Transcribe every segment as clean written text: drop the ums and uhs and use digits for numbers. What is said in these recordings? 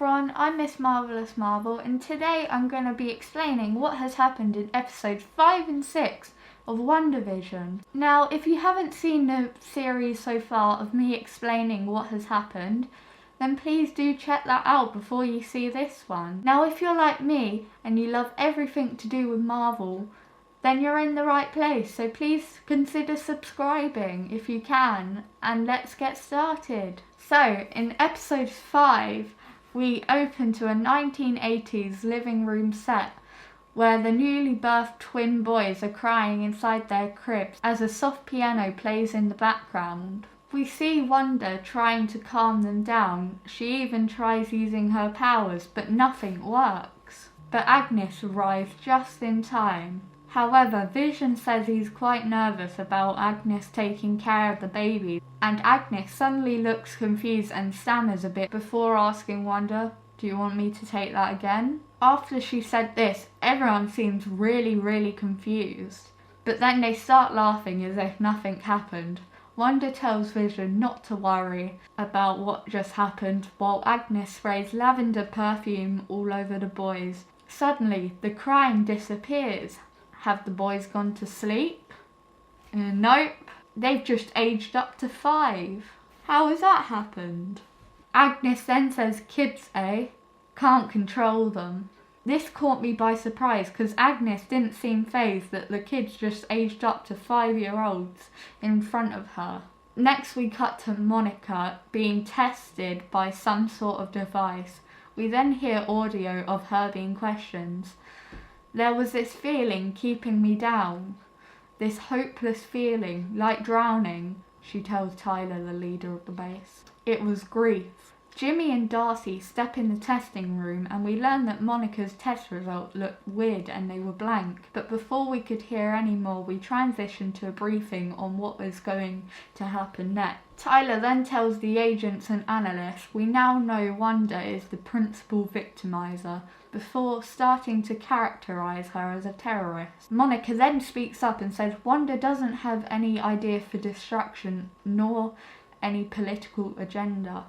everyone, I'm Miss Marvellous Marvel, and today I'm going to be explaining what has happened in episodes 5 and 6 of Wandavision. Now, if you haven't seen the series so far of me explaining what has happened, then please do check that out before you see this one. Now, if you're like me and you love everything to do with Marvel, then you're in the right place, so please consider subscribing if you can, and let's get started. So, in episode 5, we open to a 1980s living room set where the newly birthed twin boys are crying inside their cribs as a soft piano plays in the background. We see Wanda trying to calm them down. She even tries using her powers, but nothing works. But Agnes arrives just in time. However, Vision says he's quite nervous about Agnes taking care of the baby, and Agnes suddenly looks confused and stammers a bit before asking Wanda, "Do you want me to take that again?" After she said this, everyone seems really confused. But then they start laughing as if nothing happened. Wanda tells Vision not to worry about what just happened, while Agnes sprays lavender perfume all over the boys. Suddenly, the crying disappears. Have the boys gone to sleep? Nope. They've just aged up to 5. How has that happened? Agnes then says, "Kids, eh? Can't control them." This caught me by surprise because Agnes didn't seem fazed that the kids just aged up to 5-year-olds in front of her. Next we cut to Monica being tested by some sort of device. We then hear audio of her being questioned. "There was this feeling keeping me down. This hopeless feeling, like drowning," she tells Tyler, the leader of the base. "It was grief." Jimmy and Darcy step in the testing room and we learn that Monica's test result looked weird and they were blank. But before we could hear any more, we transition to a briefing on what is going to happen next. Tyler then tells the agents and analysts we now know Wanda is the principal victimizer, before starting to characterize her as a terrorist. Monica then speaks up and says Wanda doesn't have any idea for destruction nor any political agenda,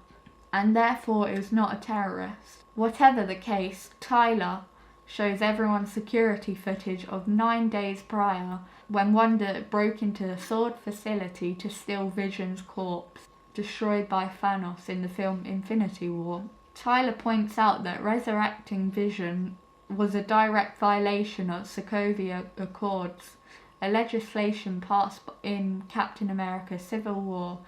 and therefore is not a terrorist. Whatever the case, Tyler shows everyone security footage of 9 days prior when Wanda broke into the Sword facility to steal Vision's corpse, destroyed by Thanos in the film Infinity War. Tyler points out that resurrecting Vision was a direct violation of Sokovia Accords, a legislation passed in Captain America Civil War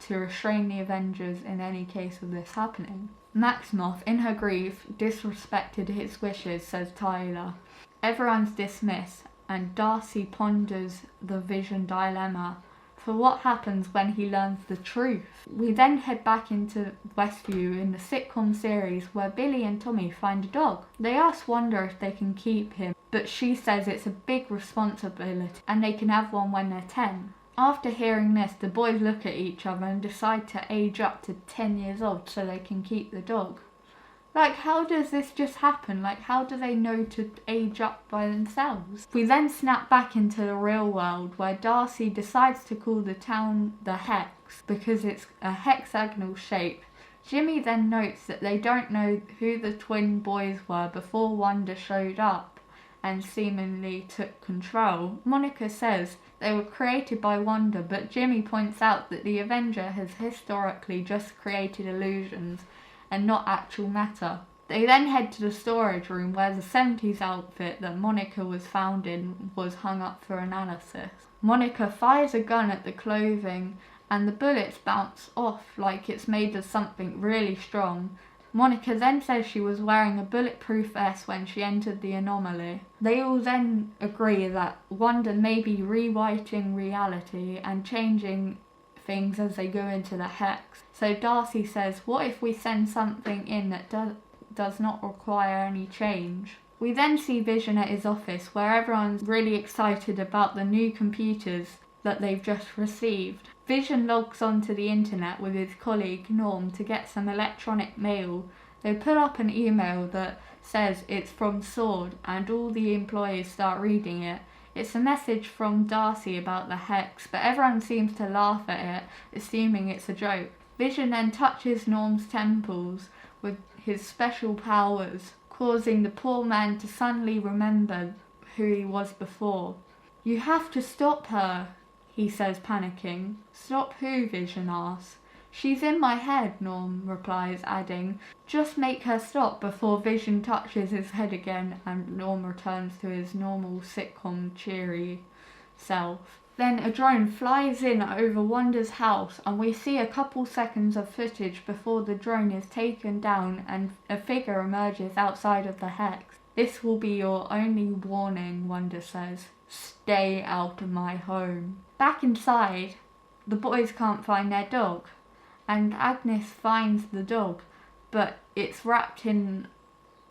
to restrain the Avengers in any case of this happening. Maximoff, in her grief, disrespected his wishes, says Tyler. Everyone's dismissed, and Darcy ponders the Vision dilemma for what happens when he learns the truth. We then head back into Westview in the sitcom series where Billy and Tommy find a dog. They ask Wanda if they can keep him, but she says it's a big responsibility and they can have one when they're 10. After hearing this, the boys look at each other and decide to age up to 10 years old so they can keep the dog. Like, how does this just happen? Like, how do they know to age up by themselves? We then snap back into the real world where Darcy decides to call the town the Hex because it's a hexagonal shape. Jimmy then notes that they don't know who the twin boys were before Wanda showed up and seemingly took control. Monica says they were created by Wanda, but Jimmy points out that the Avenger has historically just created illusions and not actual matter. They then head to the storage room where the 70s outfit that Monica was found in was hung up for analysis. Monica fires a gun at the clothing and the bullets bounce off like it's made of something really strong. Monica then says she was wearing a bulletproof vest when she entered the anomaly. They all then agree that Wanda may be rewriting reality and changing things as they go into the Hex. So Darcy says, what if we send something in that does not require any change? We then see Vision at his office where everyone's really excited about the new computers that they've just received. Vision logs onto the internet with his colleague Norm to get some electronic mail. They put up an email that says it's from Sword and all the employees start reading it. It's a message from Darcy about the Hex, but everyone seems to laugh at it, assuming it's a joke. Vision then touches Norm's temples with his special powers, causing the poor man to suddenly remember who he was before. "You have to stop her," he says, panicking. "Stop who?" Vision asks. "She's in my head," Norm replies, adding, "Just make her stop," before Vision touches his head again and Norm returns to his normal sitcom cheery self. Then a drone flies in over Wanda's house and we see a couple seconds of footage before the drone is taken down and a figure emerges outside of the hex. "This will be your only warning," Wanda says. "Stay out of my home." Back inside, the boys can't find their dog, and Agnes finds the dog, but it's wrapped in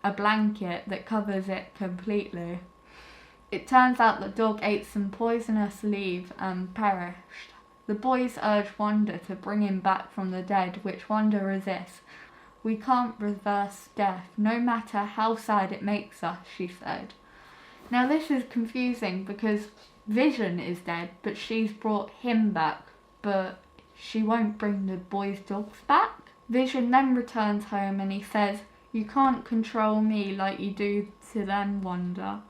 a blanket that covers it completely. It turns out the dog ate some poisonous leaves and perished. The boys urge Wanda to bring him back from the dead, which Wanda resists. "We can't reverse death, no matter how sad it makes us," she said. Now this is confusing because Vision is dead, but she's brought him back, but she won't bring the boys' dogs back. Vision then returns home and he says, "You can't control me like you do to them, Wanda."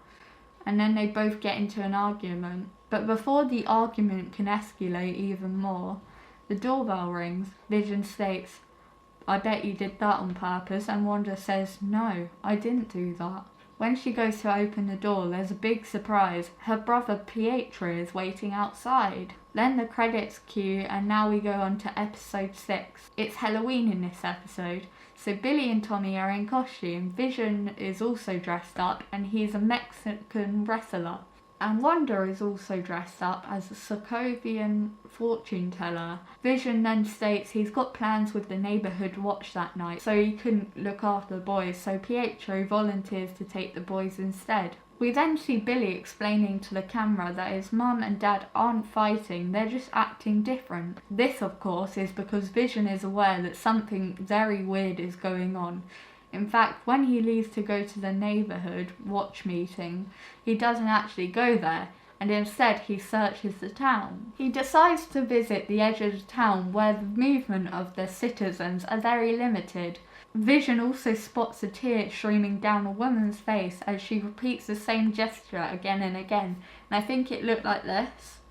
And then they both get into an argument. But before the argument can escalate even more, the doorbell rings. Vision states, "I bet you did that on purpose," and Wanda says, "No, I didn't do that." When she goes to open the door, there's a big surprise. Her brother Pietro is waiting outside. Then the credits cue and now we go on to episode 6. It's Halloween in this episode, so Billy and Tommy are in costume. Vision is also dressed up and he's a Mexican wrestler. And Wanda is also dressed up as a Sokovian fortune teller. Vision then states he's got plans with the neighbourhood watch that night, so he couldn't look after the boys, so Pietro volunteers to take the boys instead. We then see Billy explaining to the camera that his mum and dad aren't fighting, they're just acting different. This, of course, is because Vision is aware that something very weird is going on. In fact, when he leaves to go to the neighbourhood watch meeting, he doesn't actually go there, and instead he searches the town. He decides to visit the edge of the town where the movement of the citizens are very limited. Vision also spots a tear streaming down a woman's face as she repeats the same gesture again and again, and I think it looked like this.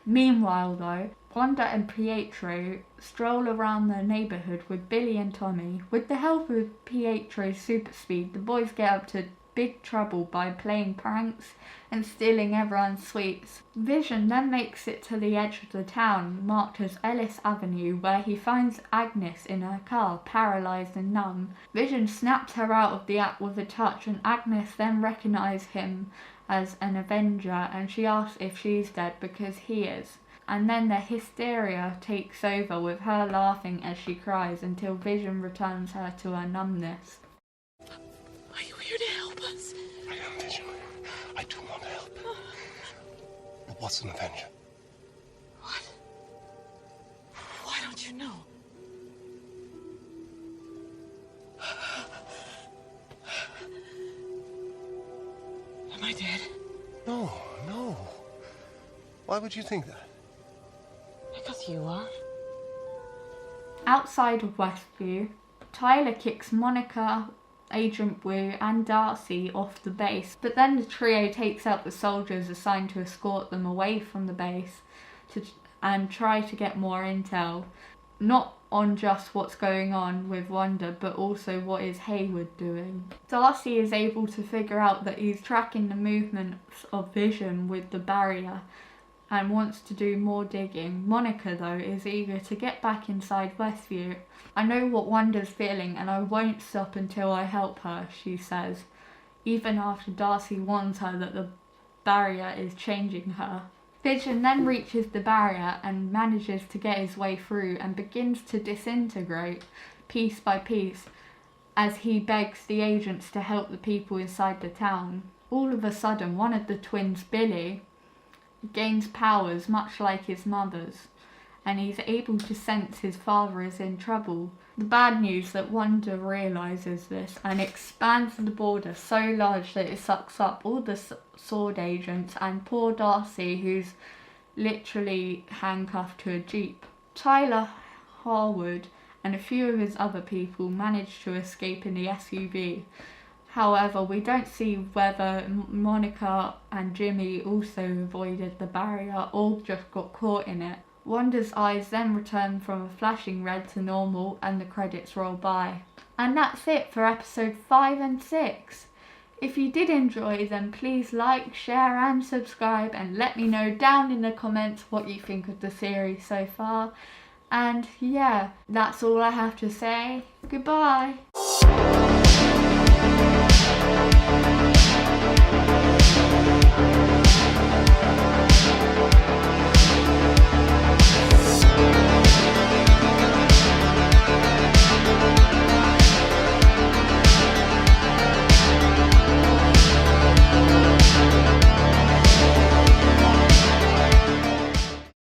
Meanwhile though, Wanda and Pietro stroll around the neighbourhood with Billy and Tommy. With the help of Pietro's super speed, the boys get up to big trouble by playing pranks and stealing everyone's sweets. Vision then makes it to the edge of the town, marked as Ellis Avenue, where he finds Agnes in her car, paralysed and numb. Vision snaps her out of the act with a touch, and Agnes then recognises him as an Avenger, and she asks if she's dead because he is. And then the hysteria takes over with her laughing as she cries until Vision returns her to her numbness. Are you here to help us? I am Vision. I do want to help. But what's an Avenger? What? Why don't you know? Am I dead? No. Why would you think that? Because you are. Outside of Westview, Tyler kicks Monica, Agent Wu and Darcy off the base, but then the trio takes out the soldiers assigned to escort them away from the base and try to get more intel, not on just what's going on with Wanda, but also what is Hayward doing. Darcy is able to figure out that he's tracking the movements of Vision with the barrier and wants to do more digging. Monica, though, is eager to get back inside Westview. "I know what Wanda's feeling and I won't stop until I help her," she says, even after Darcy warns her that the barrier is changing her. Vision then reaches the barrier and manages to get his way through and begins to disintegrate piece by piece as he begs the agents to help the people inside the town. All of a sudden, one of the twins, Billy, gains powers much like his mother's, and he's able to sense his father is in trouble. The bad news that Wanda realises this and expands the border so large that it sucks up all the sword agents and poor Darcy, who's literally handcuffed to a jeep. Tyler, Harwood and a few of his other people managed to escape in the SUV. However, we don't see whether Monica and Jimmy also avoided the barrier or just got caught in it. Wanda's eyes then return from a flashing red to normal and the credits roll by. And that's it for episode 5 and 6. If you did enjoy, then please like, share and subscribe, and let me know down in the comments what you think of the series so far. And yeah, that's all I have to say. Goodbye.